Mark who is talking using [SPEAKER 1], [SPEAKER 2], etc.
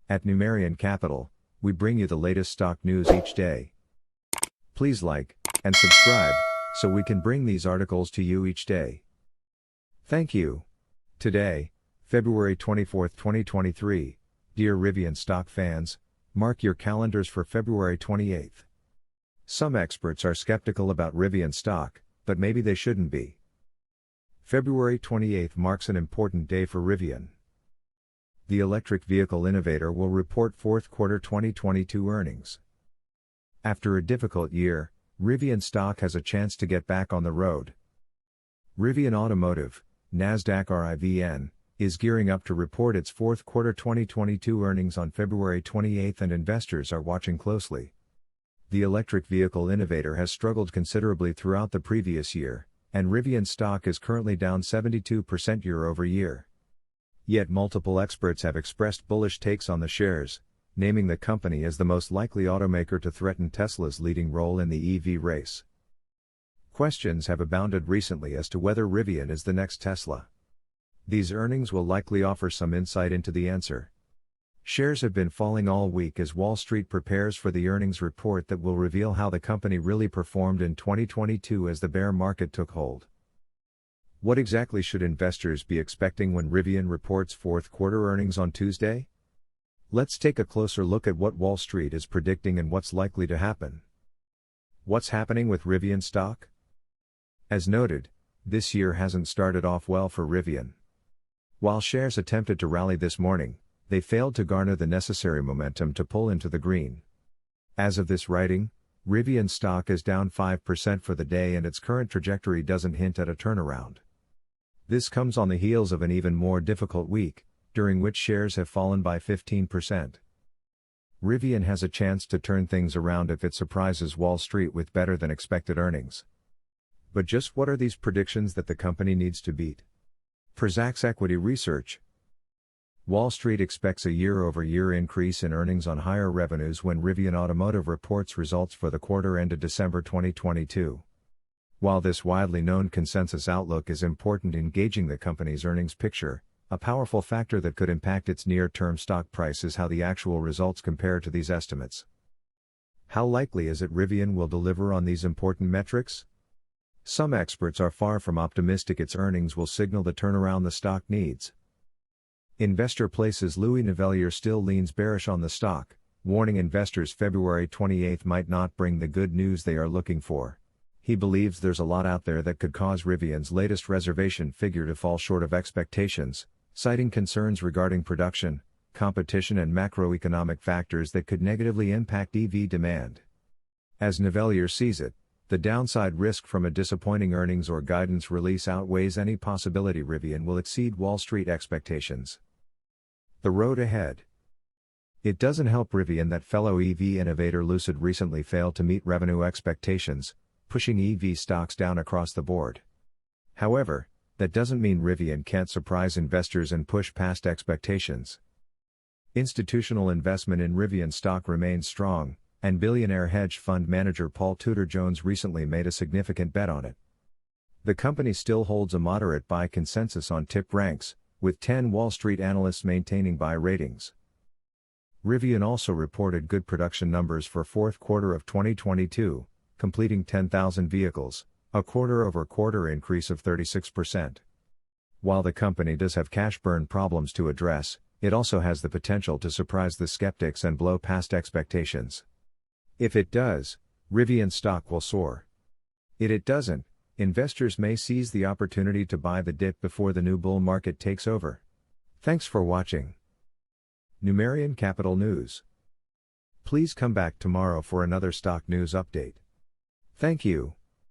[SPEAKER 1] At Rivian Capital, we bring you the latest stock news each day. Please like and subscribe so we can bring these articles to you each day. Thank you. Today, February 24, 2023, dear Rivian stock fans, mark your calendars for February 28. Some experts are skeptical about Rivian stock, but maybe they shouldn't be. February 28 marks an important day for Rivian. The electric vehicle innovator will report fourth quarter 2022 earnings. After a difficult year, Rivian stock has a chance to get back on the road. Rivian Automotive, Nasdaq RIVN, is gearing up to report its fourth quarter 2022 earnings on February 28 and investors are watching closely. The electric vehicle innovator has struggled considerably throughout the previous year, and Rivian stock is currently down 72% year-over-year. Yet multiple experts have expressed bullish takes on the shares, naming the company as the most likely automaker to threaten Tesla's leading role in the EV race. Questions have abounded recently as to whether Rivian is the next Tesla. These earnings will likely offer some insight into the answer. Shares have been falling all week as Wall Street prepares for the earnings report that will reveal how the company really performed in 2022 as the bear market took hold. What exactly should investors be expecting when Rivian reports fourth quarter earnings on Tuesday? Let's take a closer look at what Wall Street is predicting and what's likely to happen. What's happening with Rivian stock? As noted, this year hasn't started off well for Rivian. While shares attempted to rally this morning, they failed to garner the necessary momentum to pull into the green. As of this writing, Rivian stock is down 5% for the day and its current trajectory doesn't hint at a turnaround. This comes on the heels of an even more difficult week, during which shares have fallen by 15%. Rivian has a chance to turn things around if it surprises Wall Street with better than expected earnings. But just what are these predictions that the company needs to beat? Per Zacks Equity Research, Wall Street expects a year-over-year increase in earnings on higher revenues when Rivian Automotive reports results for the quarter ended December 2022. While this widely known consensus outlook is important in gauging the company's earnings picture, a powerful factor that could impact its near-term stock price is how the actual results compare to these estimates. How likely is it Rivian will deliver on these important metrics? Some experts are far from optimistic its earnings will signal the turnaround the stock needs. Investor Place's Louis Nivelier still leans bearish on the stock, warning investors February 28 might not bring the good news they are looking for. He believes there's a lot out there that could cause Rivian's latest reservation figure to fall short of expectations, citing concerns regarding production, competition and macroeconomic factors that could negatively impact EV demand. As Nivelier sees it, the downside risk from a disappointing earnings or guidance release outweighs any possibility Rivian will exceed Wall Street expectations. The road ahead. It doesn't help Rivian that fellow EV innovator Lucid recently failed to meet revenue expectations, pushing EV stocks down across the board. However, that doesn't mean Rivian can't surprise investors and push past expectations. Institutional investment in Rivian stock remains strong, and billionaire hedge fund manager Paul Tudor Jones recently made a significant bet on it. The company still holds a moderate buy consensus on tip ranks, with 10 Wall Street analysts maintaining buy ratings. Rivian also reported good production numbers for fourth quarter of 2022, completing 10,000 vehicles, a quarter-over-quarter increase of 36%. While the company does have cash burn problems to address, it also has the potential to surprise the skeptics and blow past expectations. If it does, Rivian stock will soar. If it doesn't, investors may seize the opportunity to buy the dip before the new bull market takes over. Thanks for watching. Rivian Capital News. Please come back tomorrow for another stock news update. Thank you.